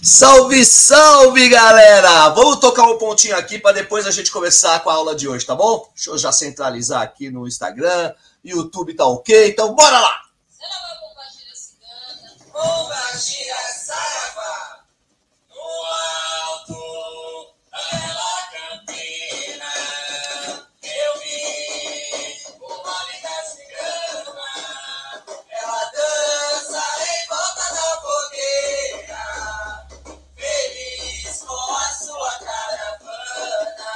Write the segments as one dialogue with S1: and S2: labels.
S1: Salve, salve, galera! Vamos tocar um pontinho aqui para depois a gente começar com a aula de hoje, tá bom? Deixa eu já centralizar aqui no Instagram, YouTube tá ok, então bora lá! Pombagira Saravá, no alto, ela campina, eu vi uma linda cigana, ela dança em volta da fogueira, feliz com a sua caravana,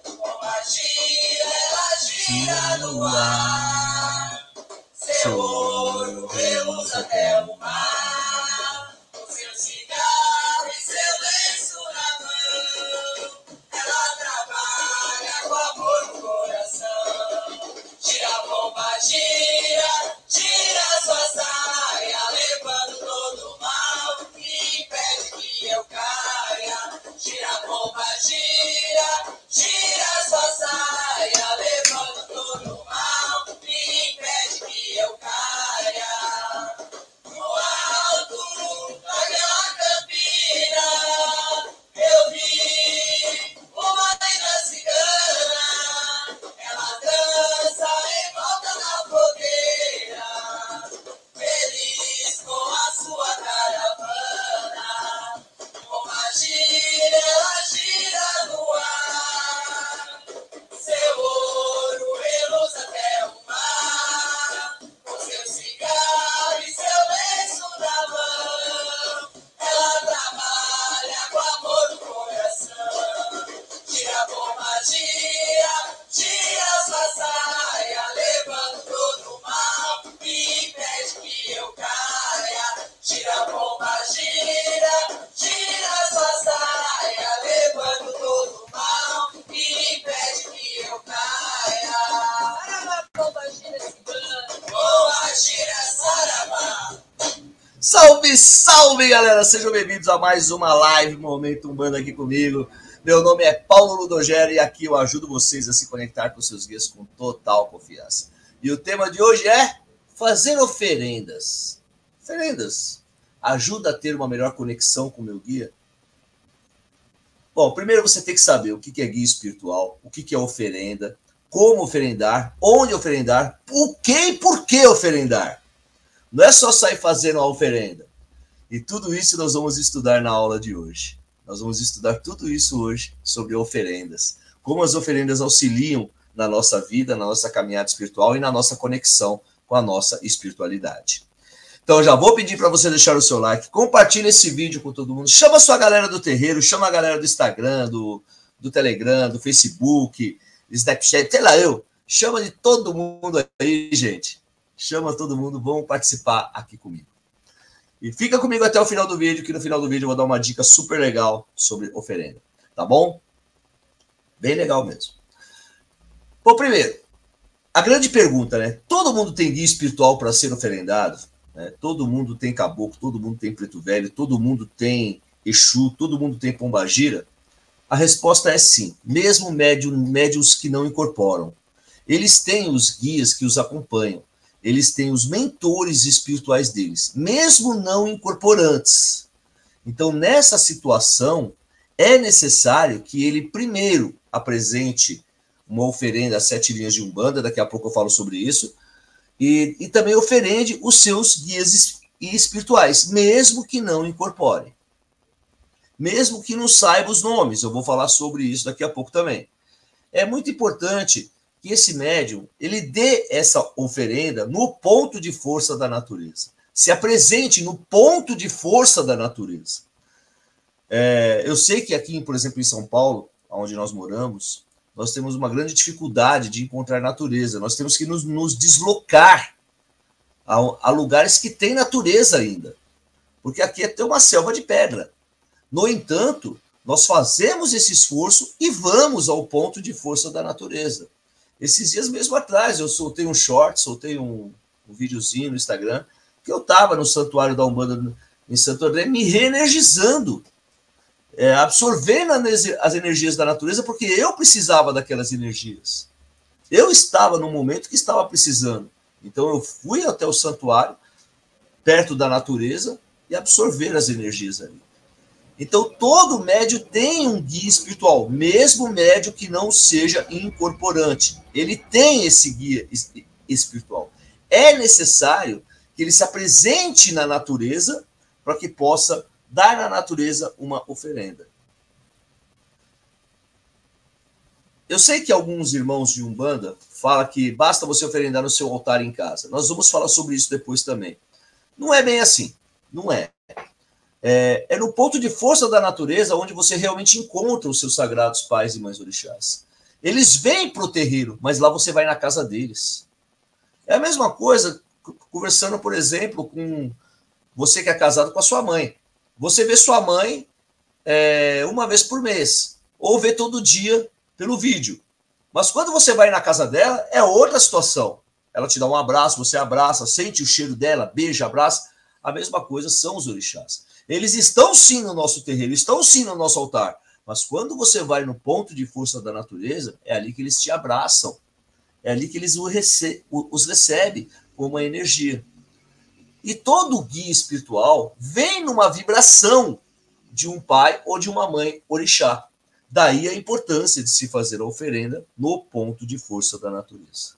S1: pombagira, ela gira no ar, seu ouro reluz até o mar, com seu cigarro e seu lenço na mão, ela trabalha com amor no coração. Gira a bomba, gira sua saia, levando todo o mal que impede que eu caia. Gira a bomba, gira sua saia, levando todo o mal que impede que eu caia. No alto daquela campina, eu vi uma linda cigana, ela dança em volta da fogueira, feliz com a sua caravana, uma gira, ela gira no ar, seu ouro reluz até o mar, com seu cigarro e seu lenço na mão, ela trabalha com amor no coração. Gira a bomba, gira sua saia, levando todo o mal que impede que eu caia. Gira a bomba, gira sua saia, levando todo o mal que impede que eu caia. Bomba, gira cigana, bomba, gira saravá. Salve, salve, galera! Sejam bem-vindos a mais uma live Momento Umbanda aqui comigo. Meu nome é Paulo Ludogero e aqui eu ajudo vocês a se conectar com seus guias com total confiança. E o tema de hoje é fazer oferendas. Oferendas ajuda a ter uma melhor conexão com o meu guia? Bom, primeiro você tem que saber o que é guia espiritual, o que é oferenda, como oferendar, onde oferendar, o que e por que oferendar. Não é só sair fazendo a oferenda. E tudo isso nós vamos estudar na aula de hoje. Nós vamos estudar tudo isso hoje sobre oferendas. Como as oferendas auxiliam na nossa vida, na nossa caminhada espiritual e na nossa conexão com a nossa espiritualidade. Então já vou pedir para você deixar o seu like, compartilhe esse vídeo com todo mundo, chama a sua galera do terreiro, chama a galera do Instagram, do Telegram, do Facebook, do Snapchat, sei lá chama de todo mundo aí, gente. Chama todo mundo, vão participar aqui comigo. E fica comigo até o final do vídeo, que no final do vídeo eu vou dar uma dica super legal sobre oferenda, tá bom? Bem legal mesmo. Bom, primeiro, a grande pergunta, né? Todo mundo tem guia espiritual para ser oferendado? Né? Todo mundo tem caboclo, todo mundo tem preto velho, todo mundo tem Exu, todo mundo tem pombagira? A resposta é sim, mesmo médiuns que não incorporam. Eles têm os guias que os acompanham. Eles têm os mentores espirituais deles, mesmo não incorporantes. Então, nessa situação, é necessário que ele primeiro apresente uma oferenda às 7 linhas de Umbanda, daqui a pouco eu falo sobre isso, e também oferende os seus guias espirituais, mesmo que não incorporem. Mesmo que não saiba os nomes, eu vou falar sobre isso daqui a pouco também. É muito importante que esse médium, ele dê essa oferenda no ponto de força da natureza. Se apresente no ponto de força da natureza. Eu sei que aqui, por exemplo, em São Paulo, onde nós moramos, nós temos uma grande dificuldade de encontrar natureza. Nós temos que nos deslocar a lugares que tem natureza ainda. Porque aqui é ter uma selva de pedra. No entanto, nós fazemos esse esforço e vamos ao ponto de força da natureza. Esses dias mesmo atrás, eu soltei um short, soltei um videozinho no Instagram, que eu estava no Santuário da Umbanda em Santo André, me reenergizando, absorvendo as energias da natureza, porque eu precisava daquelas energias. Eu estava no momento que estava precisando. Então eu fui até o santuário, perto da natureza, e absorver as energias ali.
S2: Então, todo médium tem um guia espiritual, mesmo médium que não seja incorporante. Ele tem esse guia espiritual. É necessário que ele se apresente na natureza para que possa dar na natureza uma oferenda. Eu sei que alguns irmãos de Umbanda falam que basta você oferendar no seu altar em casa. Nós vamos falar sobre isso depois também. Não é bem assim. Não é. É no ponto de força da natureza onde você realmente encontra os seus sagrados pais e mães orixás. Eles vêm para o terreiro, mas lá você vai na casa deles. É a mesma coisa conversando, por exemplo, com você que é casado com a sua mãe. Você vê sua mãe uma vez por mês, ou vê todo dia pelo vídeo. Mas quando você vai na casa dela, é outra situação. Ela te dá um abraço, você abraça, sente o cheiro dela, beija, abraça. A mesma coisa são os orixás. Eles estão sim no nosso terreiro, estão sim no nosso altar. Mas quando você vai no ponto de força da natureza, é ali que eles te abraçam. É ali que eles os recebem como uma energia. E todo guia espiritual vem numa vibração de um pai ou de uma mãe orixá. Daí a importância de se fazer a oferenda no ponto de força da natureza.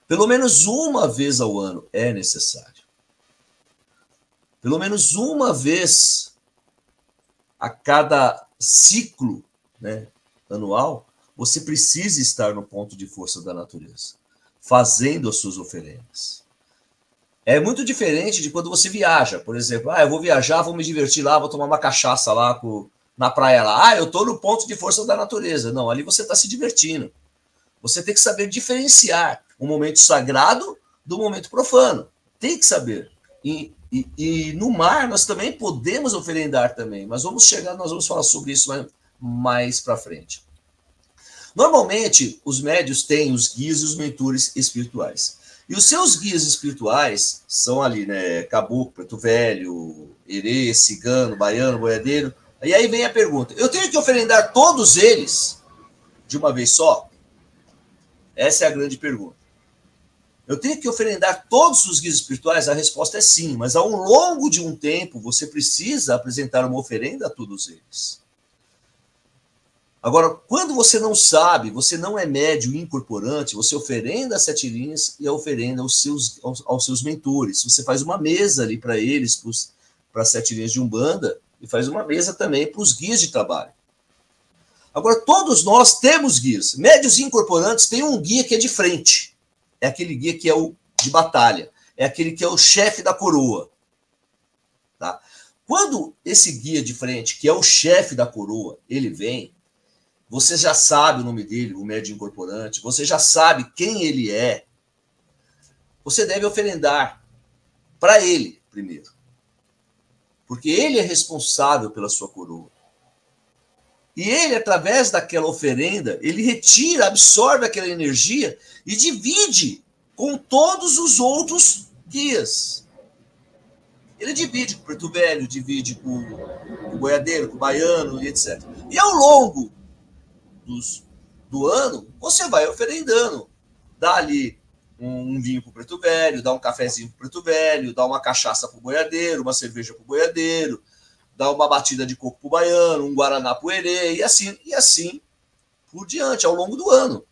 S2: Pelo menos uma vez ao ano é necessário. Pelo menos uma vez a cada ciclo, né, anual, você precisa estar no ponto de força da natureza, fazendo as suas oferendas. É muito diferente de quando você viaja. Por exemplo, eu vou viajar, vou me divertir lá, vou tomar uma cachaça lá na praia lá. Eu estou no ponto de força da natureza. Não, ali você está se divertindo. Você tem que saber diferenciar o momento sagrado do momento profano. Tem que saber. E no mar nós também podemos oferendar também, mas nós vamos falar sobre isso mais para frente. Normalmente, os médios têm os guias e os mentores espirituais. E os seus guias espirituais são ali, né? Caboclo, Preto Velho, Herê, Cigano, Baiano, Boiadeiro. E aí vem a pergunta: eu tenho que oferendar todos eles de uma vez só? Essa é a grande pergunta. Eu tenho que oferendar todos os guias espirituais? A resposta é sim, mas ao longo de um tempo você precisa apresentar uma oferenda a todos eles. Agora, quando você não sabe, você não é médio incorporante, você oferenda as 7 linhas e a oferenda aos seus mentores. Você faz uma mesa ali para eles, para as 7 linhas de Umbanda, e faz uma mesa também para os guias de trabalho. Agora, todos nós temos guias. Médios incorporantes têm um guia que é de frente. É aquele guia que é o de batalha. É aquele que é o chefe da coroa. Tá? Quando esse guia de frente, que é o chefe da coroa, ele vem, você já sabe o nome dele, o médium incorporante, você já sabe quem ele é. Você deve oferendar para ele primeiro. Porque ele é responsável pela sua coroa. E ele, através daquela oferenda, ele retira, absorve aquela energia e divide com todos os outros guias. Ele divide com o Preto Velho, divide com o Boiadeiro, com o Baiano e etc. E ao longo do ano, você vai oferendando. Dá ali um vinho para o Preto Velho, dá um cafezinho para o Preto Velho, dá uma cachaça para o Boiadeiro, uma cerveja para o Boiadeiro, dá uma batida de coco para o Baiano, um guaraná para o Herê, e assim por diante, ao longo do ano.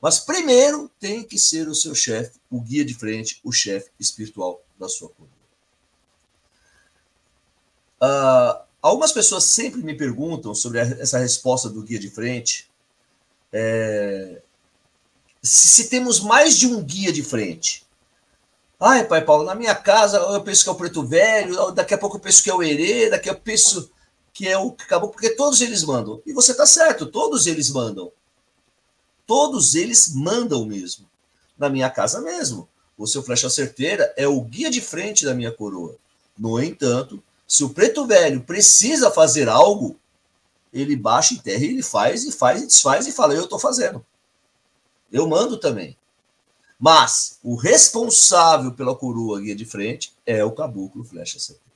S2: Mas primeiro tem que ser o seu chefe, o guia de frente, o chefe espiritual da sua coroa. Algumas pessoas sempre me perguntam sobre essa resposta do guia de frente, se temos mais de um guia de frente. Ai, Pai Paulo, na minha casa eu penso que é o Preto Velho, daqui a pouco eu penso que é o Herê, daqui a pouco eu penso que é o Caboclo, porque todos eles mandam. E você está certo, todos eles mandam. Todos eles mandam mesmo. Na minha casa mesmo. O seu Flecha Certeira é o guia de frente da minha coroa. No entanto, se o Preto Velho precisa fazer algo, ele baixa em terra e ele faz e desfaz e fala, eu estou fazendo. Eu mando também. Mas o responsável pela coroa guia de frente é o Caboclo Flecha Certeira.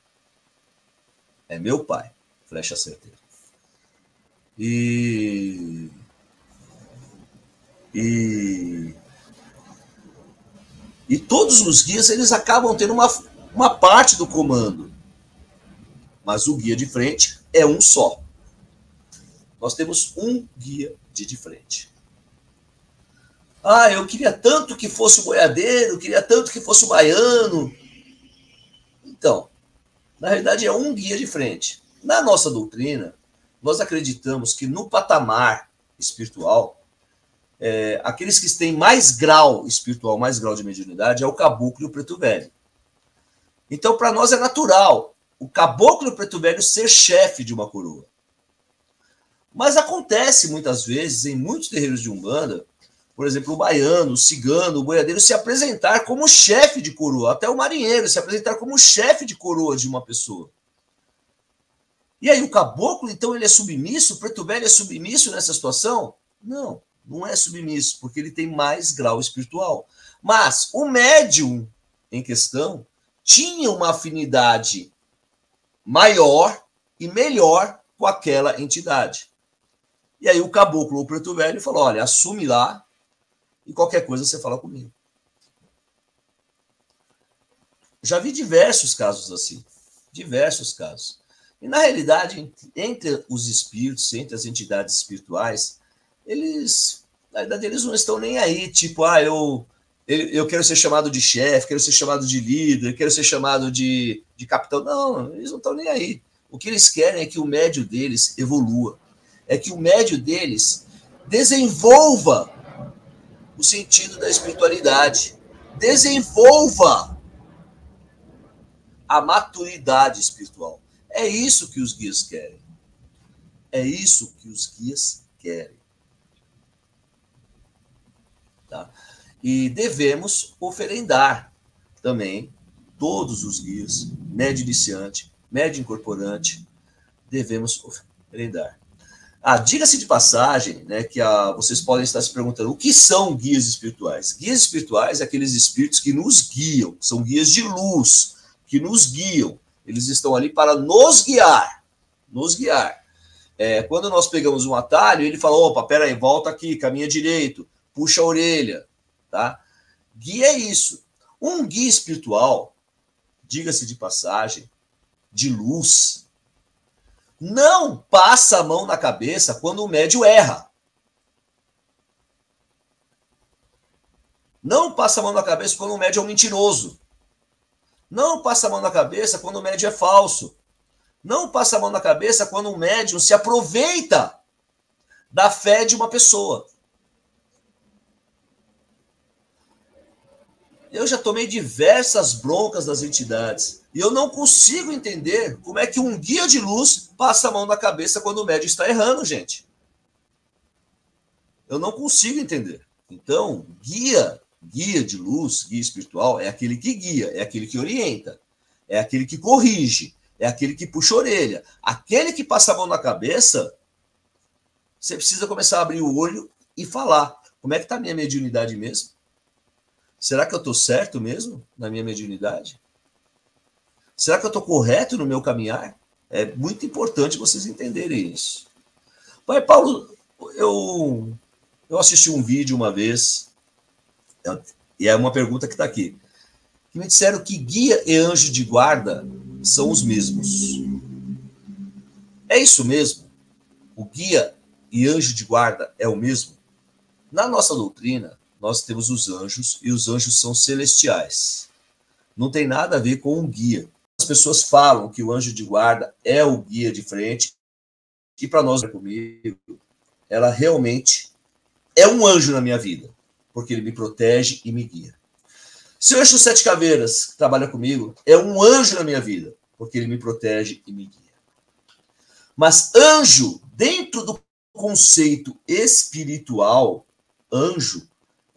S2: É meu pai, Flecha Certeira. E todos os guias, eles acabam tendo uma parte do comando. mas o guia de frente é um só. Nós temos um guia de frente. Ah, eu queria tanto que fosse o boiadeiro, queria tanto que fosse o baiano. Então, na realidade é um guia de frente. Na nossa doutrina, nós acreditamos que no patamar espiritual, aqueles que têm mais grau espiritual, mais grau de mediunidade, é o caboclo e o preto velho. Então, para nós é natural o caboclo e o preto velho ser chefe de uma coroa. Mas acontece muitas vezes, em muitos terreiros de Umbanda, por exemplo, o baiano, o cigano, o boiadeiro se apresentar como chefe de coroa, até o marinheiro se apresentar como chefe de coroa de uma pessoa. E aí o caboclo, então, ele é submisso? O preto velho é submisso nessa situação? Não, não é submisso, porque ele tem mais grau espiritual. Mas o médium em questão tinha uma afinidade maior e melhor com aquela entidade. E aí o caboclo, o preto velho, falou, olha, assume lá e qualquer coisa você fala comigo. Já vi diversos casos assim, diversos casos. E na realidade, entre os espíritos, entre as entidades espirituais, na verdade, eles não estão nem aí, tipo, eu quero ser chamado de chefe, quero ser chamado de líder, quero ser chamado de capitão. Não, eles não estão nem aí. O que eles querem é que o médio deles evolua, é que o médio deles desenvolva o sentido da espiritualidade, desenvolva a maturidade espiritual. É isso que os guias querem. É isso que os guias querem. Tá? E devemos oferendar também todos os guias, médio iniciante, médio incorporante, devemos oferendar. Diga-se de passagem, né, que vocês podem estar se perguntando, o que são guias espirituais? Guias espirituais é aqueles espíritos que nos guiam, são guias de luz, que nos guiam. Eles estão ali para nos guiar. Nos guiar. Quando nós pegamos um atalho, ele fala, opa, peraí, volta aqui, caminha direito, puxa a orelha. Tá? Guia é isso. Um guia espiritual, diga-se de passagem, de luz, não passa a mão na cabeça quando o médium erra. Não passa a mão na cabeça quando o médium é um mentiroso. Não passa a mão na cabeça quando o médium é falso. Não passa a mão na cabeça quando o médium se aproveita da fé de uma pessoa. Eu já tomei diversas broncas das entidades e eu não consigo entender como é que um guia de luz passa a mão na cabeça quando o médium está errando, gente. Eu não consigo entender. Então, guia de luz, guia espiritual, é aquele que guia, é aquele que orienta, é aquele que corrige, é aquele que puxa a orelha. Aquele que passa a mão na cabeça, você precisa começar a abrir o olho e falar. Como é que está a minha mediunidade mesmo? Será que eu estou certo mesmo na minha mediunidade? Será que eu estou correto no meu caminhar? É muito importante vocês entenderem isso. Pai Paulo, eu assisti um vídeo uma vez, e é uma pergunta que está aqui, que me disseram que guia e anjo de guarda são os mesmos. É isso mesmo? O guia e anjo de guarda é o mesmo? Na nossa doutrina, nós temos os anjos, e os anjos são celestiais. Não tem nada a ver com um guia. As pessoas falam que o anjo de guarda é o guia de frente, e para nós, comigo, ela realmente é um anjo na minha vida, porque ele me protege e me guia. Se o anjo Sete Caveiras, que trabalha comigo, é um anjo na minha vida, porque ele me protege e me guia. Mas anjo, dentro do conceito espiritual, anjo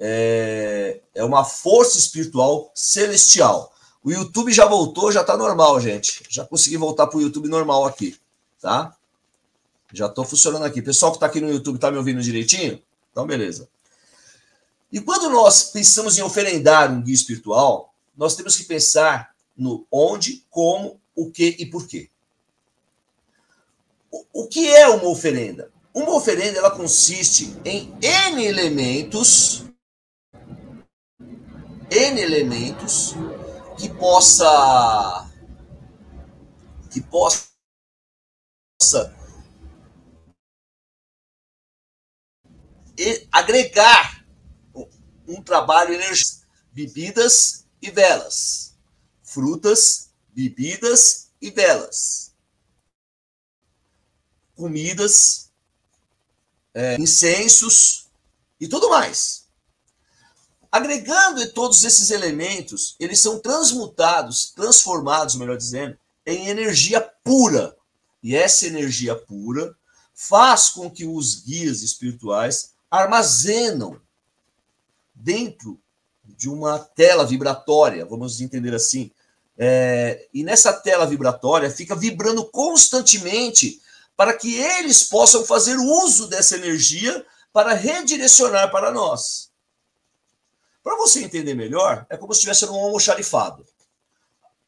S2: é uma força espiritual celestial. O YouTube já voltou, já está normal, gente. Já consegui voltar para o YouTube normal aqui, tá? Já estou funcionando aqui. Pessoal que está aqui no YouTube, está me ouvindo direitinho? Então, beleza. E quando nós pensamos em oferendar um guia espiritual, nós temos que pensar no onde, como, o que e por quê. O que é uma oferenda? Uma oferenda, ela consiste em N elementos que possa agregar um trabalho energético, bebidas e velas, frutas, bebidas e velas, comidas, incensos e tudo mais. Agregando todos esses elementos, eles são transformados, melhor dizendo, em energia pura. E essa energia pura faz com que os guias espirituais armazenam dentro de uma tela vibratória, vamos entender assim. E nessa tela vibratória fica vibrando constantemente para que eles possam fazer uso dessa energia para redirecionar para nós. Para você entender melhor, é como se estivesse num almoxarifado.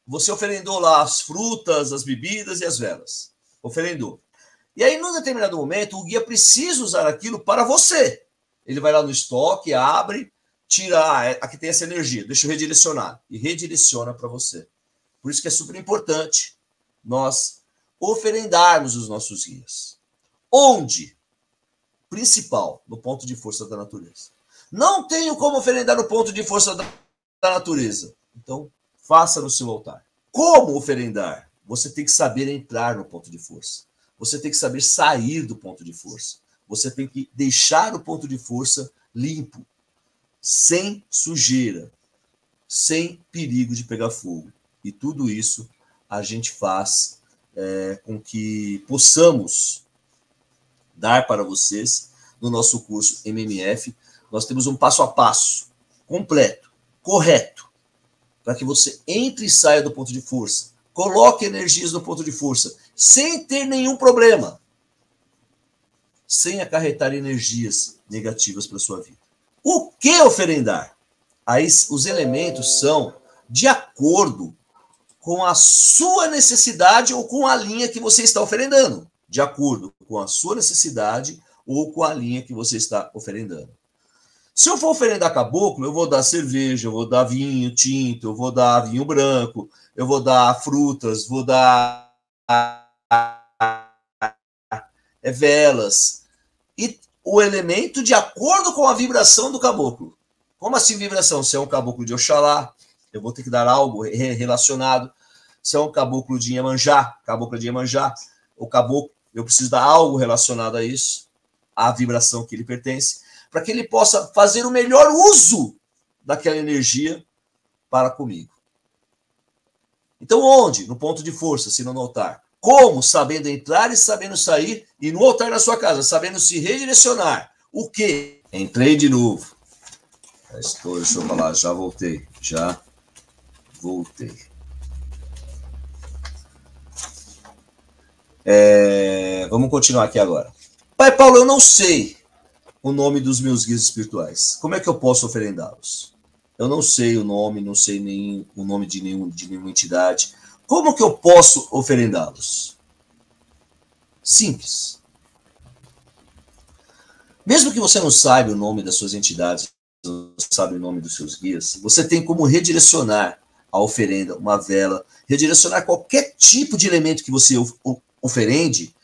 S2: Você oferendou lá as frutas, as bebidas e as velas. Oferendou. E aí, num determinado momento, o guia precisa usar aquilo para você. Ele vai lá no estoque, abre, tira, aqui tem essa energia, deixa eu redirecionar. E redireciona para você. Por isso que é super importante nós oferendarmos os nossos guias. Onde? Principal, no ponto de força da natureza. Não tenho como oferendar no ponto de força da natureza. Então, faça no seu altar. Como oferendar? Você tem que saber entrar no ponto de força. Você tem que saber sair do ponto de força. Você tem que deixar o ponto de força limpo, sem sujeira, sem perigo de pegar fogo. E tudo isso a gente faz com que possamos dar para vocês no nosso curso MMF. Nós temos um passo a passo completo, correto, para que você entre e saia do ponto de força, coloque energias no ponto de força, sem ter nenhum problema, sem acarretar energias negativas para a sua vida. O que oferendar? Aí os elementos são de acordo com a sua necessidade ou com a linha que você está oferendando. De acordo com a sua necessidade ou com a linha que você está oferendando. Se eu for oferendar caboclo, eu vou dar cerveja, eu vou dar vinho tinto, eu vou dar vinho branco, eu vou dar frutas, vou dar velas. E o elemento de acordo com a vibração do caboclo. Como assim vibração? Se é um caboclo de Oxalá, eu vou ter que dar algo relacionado. Se é um caboclo de Iemanjá, o caboclo, eu preciso dar algo relacionado a isso, à vibração que ele pertence, para que ele possa fazer o melhor uso daquela energia para comigo. Então, onde? No ponto de força, se não no altar. Como? Sabendo entrar e sabendo sair, e no altar da sua casa, sabendo se redirecionar. O quê? Entrei de novo. Deixa eu falar, já voltei. Vamos continuar aqui agora. Pai Paulo, eu não sei o nome dos meus guias espirituais. Como é que eu posso oferendá-los? Eu não sei o nome, não sei nem o nome de nenhuma entidade. Como que eu posso oferendá-los? Simples. Mesmo que você não saiba o nome das suas entidades, não sabe o nome dos seus guias, você tem como redirecionar a oferenda, uma vela, redirecionar qualquer tipo de elemento que você oferende,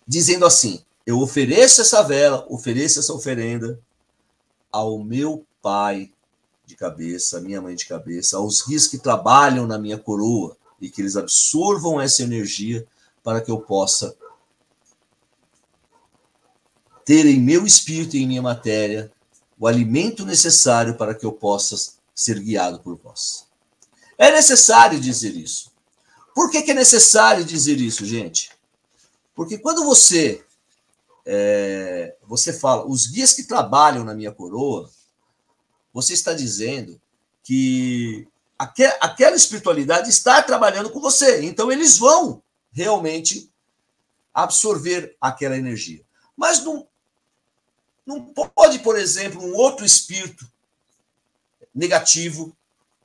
S2: dizendo assim: eu ofereço essa vela, ofereço essa oferenda ao meu pai de cabeça, à minha mãe de cabeça, aos guias que trabalham na minha coroa e que eles absorvam essa energia para que eu possa ter em meu espírito e em minha matéria o alimento necessário para que eu possa ser guiado por vós. É necessário dizer isso. Por que é necessário dizer isso, gente? Porque quando você fala, os guias que trabalham na minha coroa, você está dizendo que aquela espiritualidade está trabalhando com você. Então, eles vão realmente absorver aquela energia. Mas não pode, por exemplo, um outro espírito negativo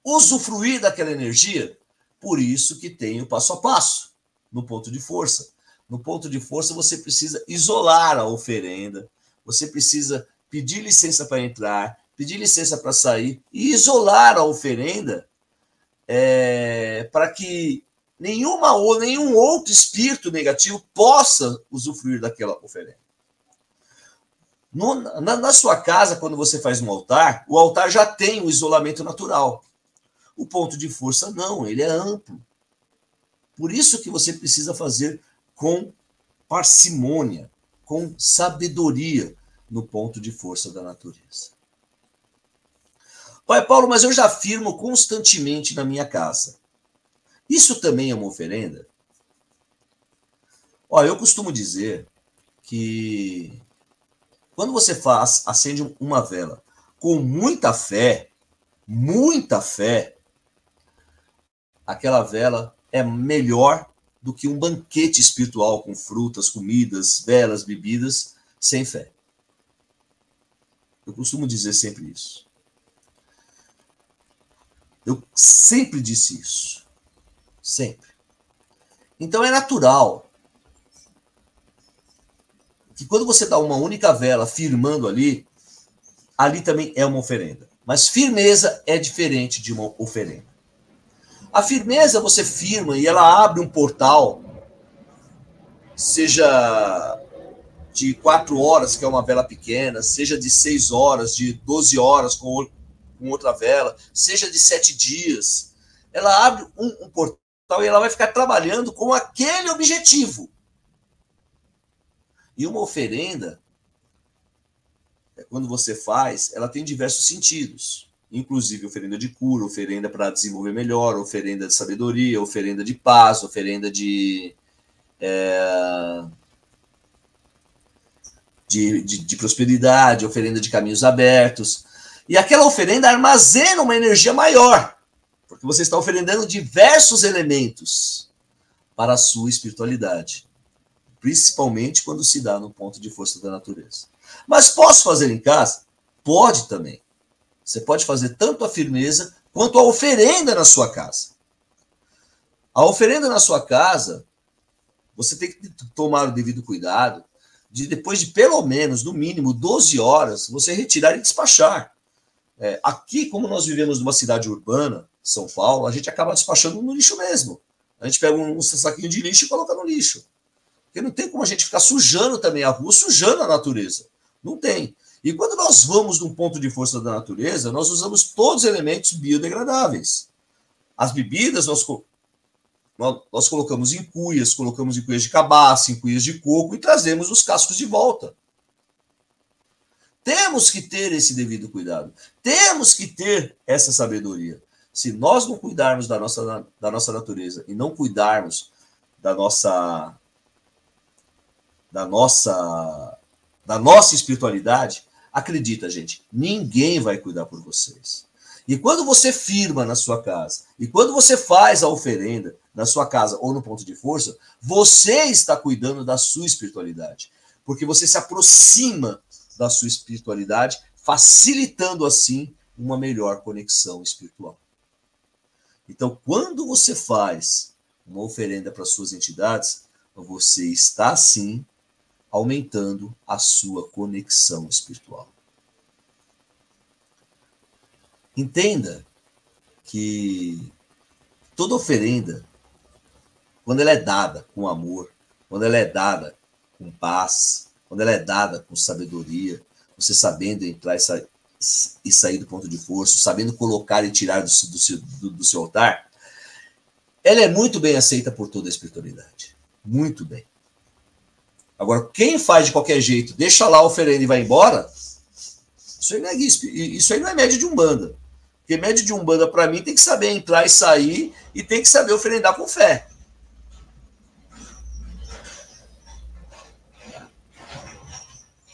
S2: usufruir daquela energia. Por isso que tem o passo a passo no ponto de força. No ponto de força, você precisa isolar a oferenda, você precisa pedir licença para entrar, pedir licença para sair e isolar a oferenda para que nenhum outro espírito negativo possa usufruir daquela oferenda. Na sua casa, quando você faz um altar, o altar já tem o isolamento natural. O ponto de força não, ele é amplo. Por isso que você precisa fazer com parcimônia, com sabedoria no ponto de força da natureza. Pai Paulo, mas eu já firmo constantemente na minha casa. Isso também é uma oferenda? Olha, eu costumo dizer que quando você acende uma vela com muita fé, aquela vela é melhor do que um banquete espiritual com frutas, comidas, velas, bebidas, sem fé. Eu costumo dizer sempre isso. Eu sempre disse isso. Sempre. Então é natural que quando você dá uma única vela firmando ali também é uma oferenda. Mas firmeza é diferente de uma oferenda. A firmeza você firma e ela abre um portal, seja de 4 horas, que é uma vela pequena, seja de 6 horas, de 12 horas com outra vela, seja de 7 dias. Ela abre um portal e ela vai ficar trabalhando com aquele objetivo. E uma oferenda, quando você faz, ela tem diversos sentidos. Inclusive oferenda de cura, oferenda para desenvolver melhor, oferenda de sabedoria, oferenda de paz, oferenda de prosperidade, oferenda de caminhos abertos. E aquela oferenda armazena uma energia maior, porque você está oferendando diversos elementos para a sua espiritualidade, principalmente quando se dá no ponto de força da natureza. Mas posso fazer em casa? Pode também. Você pode fazer tanto a firmeza quanto a oferenda na sua casa. A oferenda na sua casa, você tem que tomar o devido cuidado de, depois de pelo menos, no mínimo, 12 horas, você retirar e despachar. Aqui, como nós vivemos numa cidade urbana, São Paulo, a gente acaba despachando no lixo mesmo. A gente pega um saquinho de lixo e coloca no lixo. Porque não tem como a gente ficar sujando também a rua, sujando a natureza. Não tem. E quando nós vamos num ponto de força da natureza, nós usamos todos os elementos biodegradáveis. As bebidas nós colocamos em cuias de cabaça, em cuias de coco e trazemos os cascos de volta. Temos que ter esse devido cuidado. Temos que ter essa sabedoria. Se nós não cuidarmos da nossa natureza e não cuidarmos da nossa espiritualidade, acredita, gente, ninguém vai cuidar por vocês. E quando você firma na sua casa, e quando você faz a oferenda na sua casa ou no ponto de força, você está cuidando da sua espiritualidade. Porque você se aproxima da sua espiritualidade, facilitando assim uma melhor conexão espiritual. Então, quando você faz uma oferenda para suas entidades, você está sim aumentando a sua conexão espiritual. Entenda que toda oferenda, quando ela é dada com amor, quando ela é dada com paz, quando ela é dada com sabedoria, você sabendo entrar e sair do ponto de força, sabendo colocar e tirar do seu altar, ela é muito bem aceita por toda a espiritualidade. Muito bem. Agora, quem faz de qualquer jeito, deixa lá a oferenda e vai embora, isso aí não é média de Umbanda. Porque média de Umbanda, para mim, tem que saber entrar e sair e tem que saber oferendar com fé.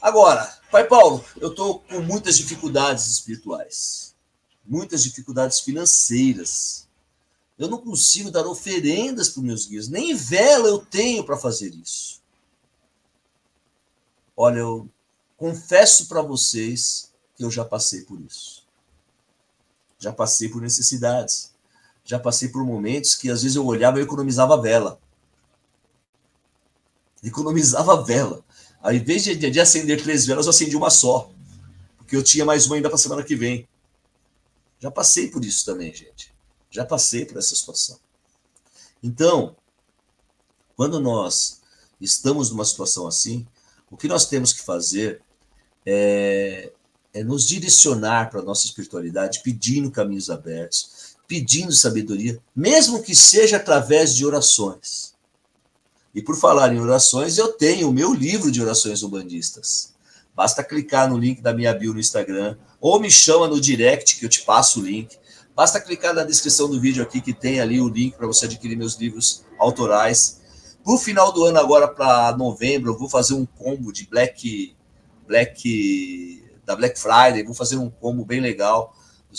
S2: Agora, Pai Paulo, eu estou com muitas dificuldades espirituais, muitas dificuldades financeiras. Eu não consigo dar oferendas para os meus guias, nem vela eu tenho para fazer isso. Olha, eu confesso para vocês que eu já passei por isso. Já passei por necessidades. Já passei por momentos que às vezes eu olhava e economizava vela. Economizava vela. Ao invés de acender 3 velas, eu acendi uma só. Porque eu tinha mais uma ainda para a semana que vem. Já passei por isso também, gente. Já passei por essa situação. Então, quando nós estamos numa situação assim, o que nós temos que fazer é nos direcionar para a nossa espiritualidade, pedindo caminhos abertos, pedindo sabedoria, mesmo que seja através de orações. E por falar em orações, eu tenho o meu livro de orações umbandistas. Basta clicar no link da minha bio no Instagram, ou me chama no direct que eu te passo o link. Basta clicar na descrição do vídeo aqui que tem ali o link para você adquirir meus livros autorais. No final do ano, agora para novembro, eu vou fazer um combo de da Black Friday, vou fazer um combo bem legal,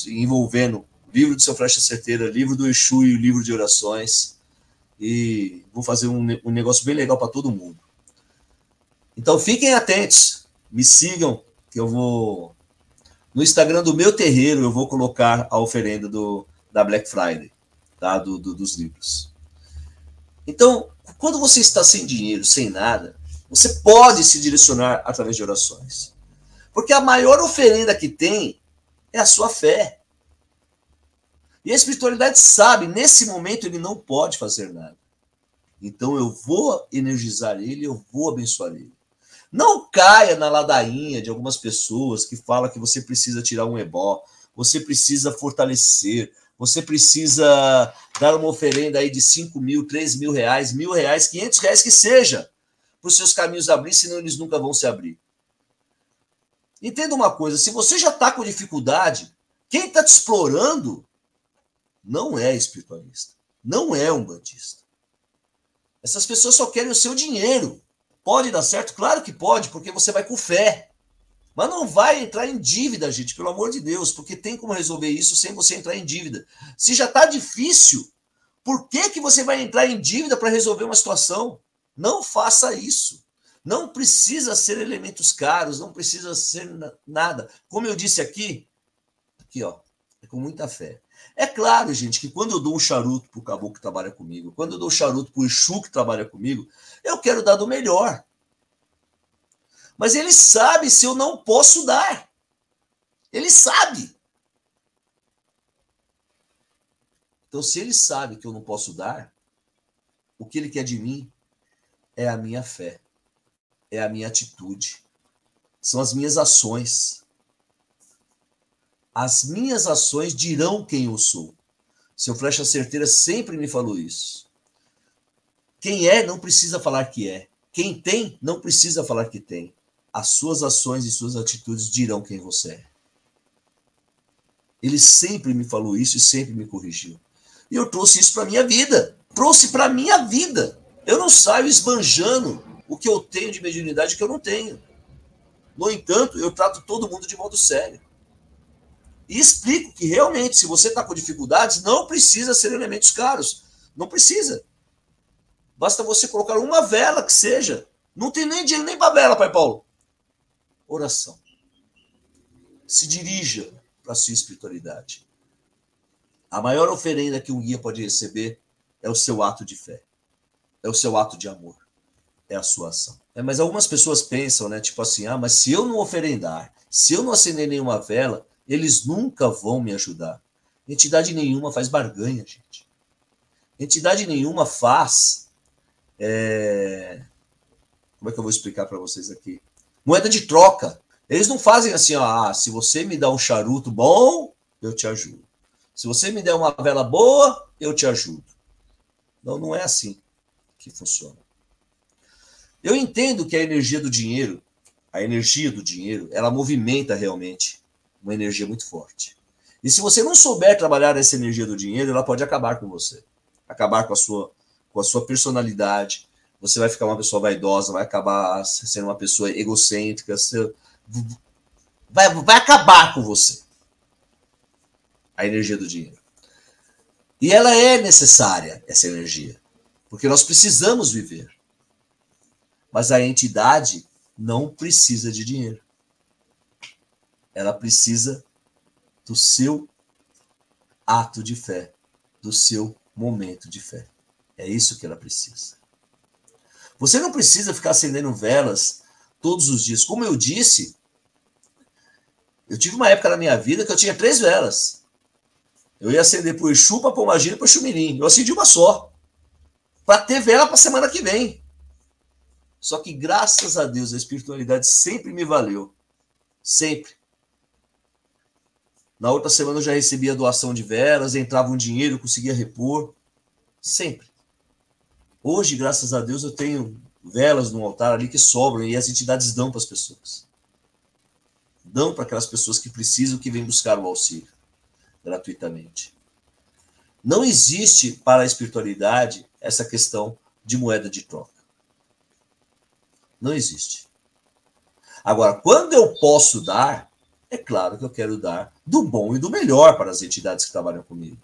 S2: envolvendo o livro do Seu Flecha Certeira, livro do Exu e o livro de orações. E vou fazer um negócio bem legal para todo mundo. Então fiquem atentos, me sigam, que eu vou... No Instagram do meu terreiro, eu vou colocar a oferenda da Black Friday, tá? Dos livros. Então, quando você está sem dinheiro, sem nada, você pode se direcionar através de orações. Porque a maior oferenda que tem é a sua fé. E a espiritualidade sabe, nesse momento ele não pode fazer nada. Então eu vou energizar ele, eu vou abençoar ele. Não caia na ladainha de algumas pessoas que falam que você precisa tirar um ebó, você precisa fortalecer, você precisa dar uma oferenda aí de 5 mil, 3 mil reais, R$1.000, R$500 que seja, para os seus caminhos abrir, senão eles nunca vão se abrir. Entenda uma coisa, se você já está com dificuldade, quem está te explorando não é espiritualista, não é umbandista. Essas pessoas só querem o seu dinheiro. Pode dar certo? Claro que pode, porque você vai com fé. Mas não vai entrar em dívida, gente, pelo amor de Deus, porque tem como resolver isso sem você entrar em dívida. Se já está difícil, por que você vai entrar em dívida para resolver uma situação? Não faça isso. Não precisa ser elementos caros, não precisa ser nada. Como eu disse aqui, ó, é com muita fé. É claro, gente, que quando eu dou um charuto para o caboclo que trabalha comigo, quando eu dou um charuto para o Exu que trabalha comigo, eu quero dar do melhor. Mas ele sabe se eu não posso dar. Ele sabe. Então, se ele sabe que eu não posso dar, o que ele quer de mim é a minha fé, é a minha atitude, são as minhas ações. As minhas ações dirão quem eu sou. Seu Flecha Certeira sempre me falou isso. Quem é não precisa falar que é. Quem tem não precisa falar que tem. As suas ações e suas atitudes dirão quem você é. Ele sempre me falou isso e sempre me corrigiu. E eu trouxe isso para a minha vida. Trouxe para a minha vida. Eu não saio esbanjando o que eu tenho de mediunidade e o que eu não tenho. No entanto, eu trato todo mundo de modo sério. E explico que realmente, se você está com dificuldades, não precisa ser elementos caros. Não precisa. Basta você colocar uma vela que seja. Não tem nem dinheiro nem para vela, Pai Paulo. Oração. Se dirija para a sua espiritualidade. A maior oferenda que um guia pode receber é o seu ato de fé. É o seu ato de amor. É a sua ação. Mas algumas pessoas pensam, né? Tipo assim, mas se eu não oferendar, se eu não acender nenhuma vela, eles nunca vão me ajudar. Entidade nenhuma faz barganha, gente. Entidade nenhuma faz... Como é que eu vou explicar para vocês aqui? Moeda de troca. Eles não fazem assim, se você me dá um charuto bom, eu te ajudo. Se você me der uma vela boa, eu te ajudo. Não é assim que funciona. Eu entendo que a energia do dinheiro, ela movimenta realmente uma energia muito forte. E se você não souber trabalhar essa energia do dinheiro, ela pode acabar com você. Acabar com a sua personalidade. Você vai ficar uma pessoa vaidosa, vai acabar sendo uma pessoa egocêntrica. Vai acabar com você. A energia do dinheiro. E ela é necessária, essa energia. Porque nós precisamos viver. Mas a entidade não precisa de dinheiro. Ela precisa do seu ato de fé, do seu momento de fé. É isso que ela precisa. Você não precisa ficar acendendo velas todos os dias. Como eu disse, eu tive uma época na minha vida que eu tinha 3 velas. Eu ia acender para o Exu, para a Pombagira e para o Xumirim. Eu acendi uma só. para ter vela para a semana que vem. Só que, graças a Deus, a espiritualidade sempre me valeu. Sempre. Na outra semana eu já recebia doação de velas, entrava um dinheiro, eu conseguia repor. Sempre. Hoje, graças a Deus, eu tenho velas no altar ali que sobram e as entidades dão para as pessoas. Dão para aquelas pessoas que precisam, que vêm buscar o auxílio gratuitamente. Não existe para a espiritualidade essa questão de moeda de troca. Não existe. Agora, quando eu posso dar, é claro que eu quero dar do bom e do melhor para as entidades que trabalham comigo.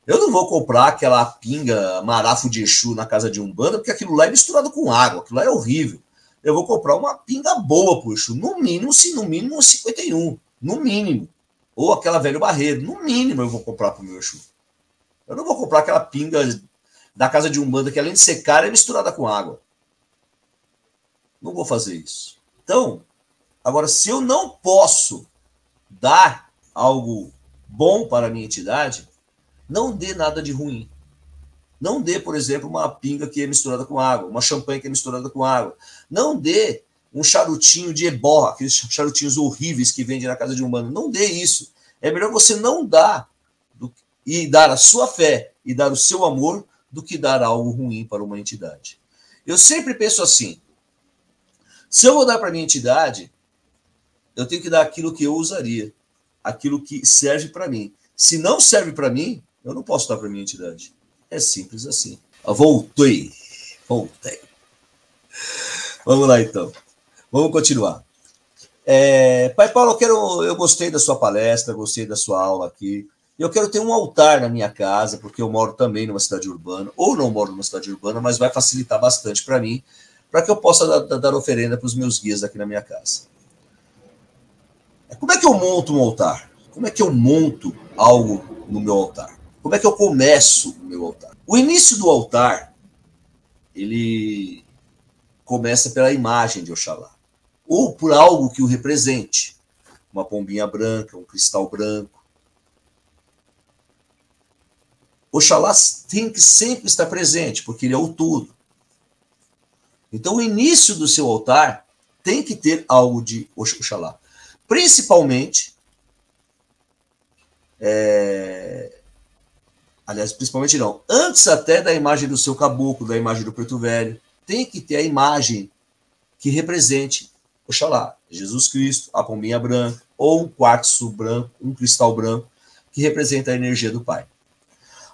S2: Eu não vou comprar aquela pinga marafo de Exu na casa de Umbanda, porque aquilo lá é misturado com água, aquilo lá é horrível. Eu vou comprar uma pinga boa pro Exu, no mínimo 51, no mínimo. Ou aquela velho barreiro, no mínimo eu vou comprar pro meu Exu. Eu não vou comprar aquela pinga da casa de Umbanda que além de ser cara é misturada com água. Não vou fazer isso. Então, agora, se eu não posso dar algo bom para a minha entidade, não dê nada de ruim. Não dê, por exemplo, uma pinga que é misturada com água, uma champanhe que é misturada com água. Não dê um charutinho de ebó, aqueles charutinhos horríveis que vendem na casa de Umbanda. Não dê isso. É melhor você não dar e dar a sua fé e dar o seu amor do que dar algo ruim para uma entidade. Eu sempre penso assim, se eu vou dar para a minha entidade, eu tenho que dar aquilo que eu usaria, aquilo que serve para mim. Se não serve para mim, eu não posso dar para a minha entidade. É simples assim. Voltei. Vamos lá, então. Vamos continuar. Pai Paulo, eu gostei da sua palestra, gostei da sua aula aqui. Eu quero ter um altar na minha casa, porque eu moro também numa cidade urbana, ou não moro numa cidade urbana, mas vai facilitar bastante para mim, para que eu possa dar oferenda para os meus guias aqui na minha casa. Como é que eu monto um altar? Como é que eu monto algo no meu altar? Como é que eu começo o meu altar? O início do altar, ele começa pela imagem de Oxalá, ou por algo que o represente. Uma pombinha branca, um cristal branco. Oxalá tem que sempre estar presente, porque ele é o tudo. Então, o início do seu altar tem que ter algo de Oxalá. Principalmente, principalmente não, antes até da imagem do seu caboclo, da imagem do preto velho, tem que ter a imagem que represente Oxalá, Jesus Cristo, a pombinha branca, ou um quartzo branco, um cristal branco, que representa a energia do Pai.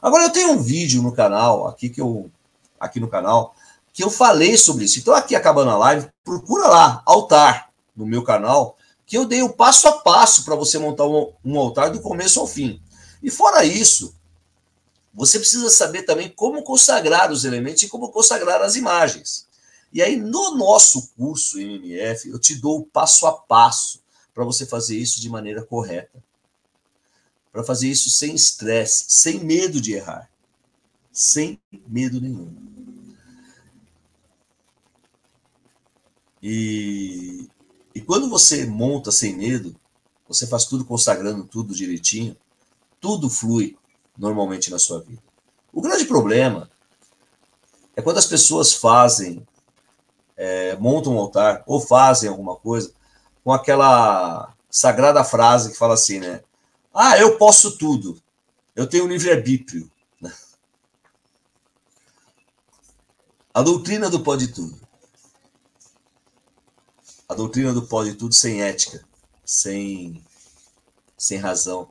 S2: Agora, eu tenho um vídeo no canal, aqui no canal, que eu falei sobre isso. Então, aqui acabando a live, procura lá, altar, no meu canal, que eu dei o passo a passo para você montar um altar do começo ao fim. E fora isso, você precisa saber também como consagrar os elementos e como consagrar as imagens. E aí, no nosso curso MMF, eu te dou o passo a passo para você fazer isso de maneira correta. Para fazer isso sem estresse, sem medo de errar. Sem medo nenhum. E quando você monta sem medo, você faz tudo consagrando tudo direitinho, tudo flui normalmente na sua vida. O grande problema é quando as pessoas montam um altar ou fazem alguma coisa com aquela sagrada frase que fala assim, né? Ah, eu posso tudo. Eu tenho livre-arbítrio. A doutrina do pode tudo. A doutrina do pode tudo sem ética, sem razão.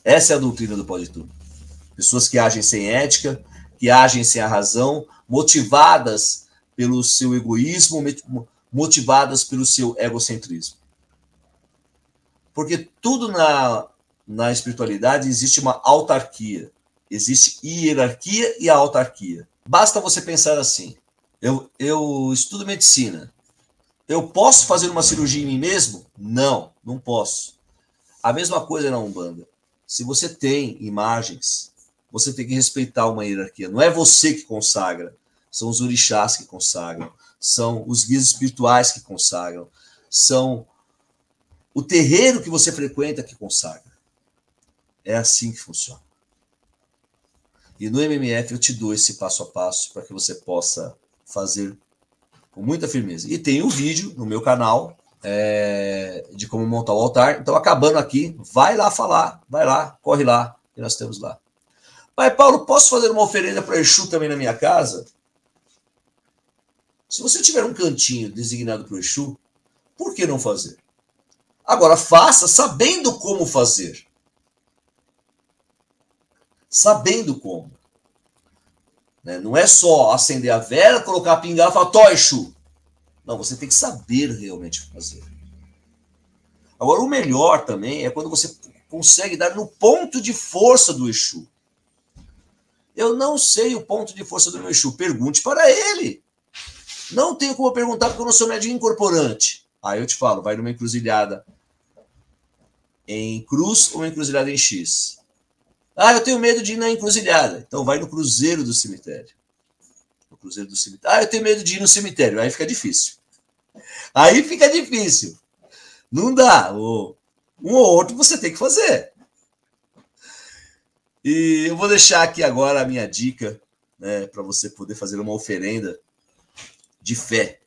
S2: Essa é a doutrina do pode tudo. Pessoas que agem sem ética, que agem sem a razão, motivadas pelo seu egoísmo, motivadas pelo seu egocentrismo. Porque tudo na espiritualidade existe uma autarquia. Existe hierarquia e a autarquia. Basta você pensar assim. Eu estudo medicina. Eu posso fazer uma cirurgia em mim mesmo? Não, não posso. A mesma coisa na Umbanda. Se você tem imagens, você tem que respeitar uma hierarquia. Não é você que consagra. São os orixás que consagram. São os guias espirituais que consagram. São o terreiro que você frequenta que consagra. É assim que funciona. E no MMF eu te dou esse passo a passo para que você possa fazer com muita firmeza. E tem um vídeo no meu canal de como montar o altar. Então, acabando aqui, vai lá falar, vai lá, corre lá, que nós temos lá. Pai Paulo, posso fazer uma oferenda para Exu também na minha casa? Se você tiver um cantinho designado para o Exu, por que não fazer? Agora, faça sabendo como fazer. Sabendo como. Né? Não é só acender a vela, colocar a pingala e falar, tó, Exu. Não, você tem que saber realmente fazer. Agora, o melhor também é quando você consegue dar no ponto de força do Exu. Eu não sei o ponto de força do meu Exu. Pergunte para ele. Não tenho como perguntar porque eu não sou médium incorporante. Aí eu te falo, vai numa encruzilhada em cruz ou uma encruzilhada em X. Ah, eu tenho medo de ir na encruzilhada. Então vai no cruzeiro do cemitério. No cruzeiro do cemitério. Ah, eu tenho medo de ir no cemitério. Aí fica difícil. Aí fica difícil. Não dá. Um ou outro você tem que fazer. E eu vou deixar aqui agora a minha dica, né, para você poder fazer uma oferenda de fé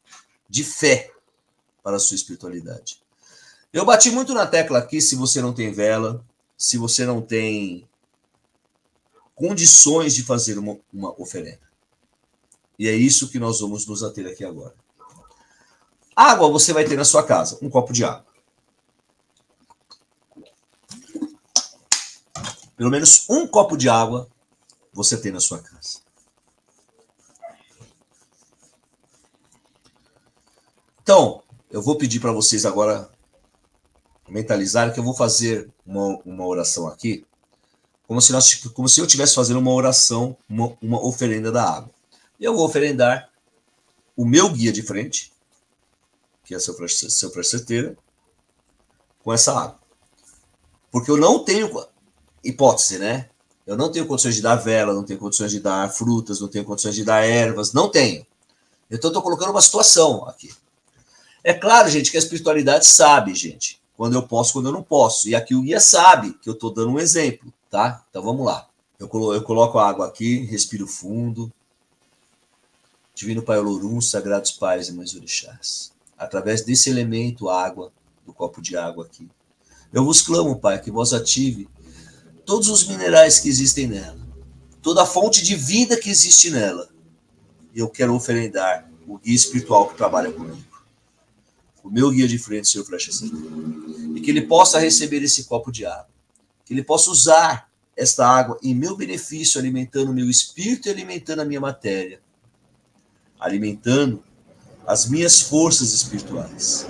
S2: para a sua espiritualidade. Eu bati muito na tecla aqui, se você não tem vela, se você não tem condições de fazer uma oferenda. E é isso que nós vamos nos ater aqui agora. Água você vai ter na sua casa, um copo de água. Pelo menos um copo de água você tem na sua casa. Então, eu vou pedir para vocês agora mentalizarem que eu vou fazer uma oração aqui, como se eu estivesse fazendo uma oração, uma oferenda da água. Eu vou oferendar o meu guia de frente, que é seu certeira, com essa água. Porque eu não tenho hipótese, né? Eu não tenho condições de dar vela, não tenho condições de dar frutas, não tenho condições de dar ervas, não tenho. Então, eu estou colocando uma situação aqui. É claro, gente, que a espiritualidade sabe, gente, quando eu posso, quando eu não posso. E aqui o guia sabe que eu estou dando um exemplo, tá? Então, vamos lá. Eu coloco a água aqui, respiro fundo. Divino Pai Olorum, Sagrados Pais e Mães Orixás. Através desse elemento, água, do copo de água aqui, eu vos clamo, Pai, que vós ative todos os minerais que existem nela, toda a fonte de vida que existe nela. E eu quero oferendar o guia espiritual que trabalha comigo. O meu guia de frente, Senhor Flecha Certeira. E que ele possa receber esse copo de água. Que ele possa usar esta água em meu benefício, alimentando o meu espírito e alimentando a minha matéria. Alimentando as minhas forças espirituais.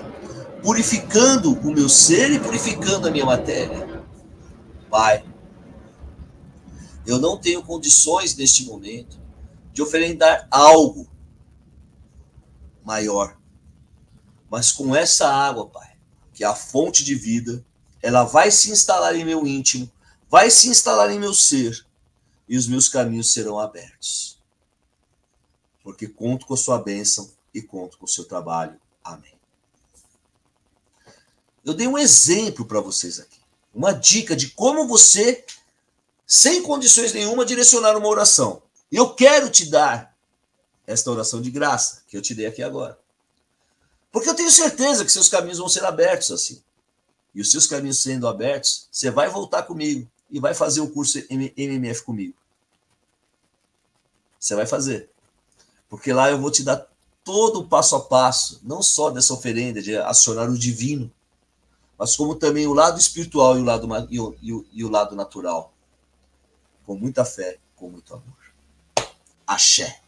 S2: Purificando o meu ser e purificando a minha matéria. Pai, eu não tenho condições neste momento de oferendar algo maior. Mas com essa água, Pai, que é a fonte de vida, ela vai se instalar em meu íntimo, vai se instalar em meu ser, e os meus caminhos serão abertos. Porque conto com a sua bênção e conto com o seu trabalho. Amém. Eu dei um exemplo para vocês aqui. Uma dica de como você, sem condições nenhuma, direcionar uma oração. E eu quero te dar esta oração de graça, que eu te dei aqui agora. Porque eu tenho certeza que seus caminhos vão ser abertos assim. E os seus caminhos sendo abertos, você vai voltar comigo e vai fazer o curso MMF comigo. Você vai fazer. Porque lá eu vou te dar todo o passo a passo, não só dessa oferenda, de acionar o divino, mas como também o lado espiritual e o lado natural. Com muita fé, com muito amor. Axé.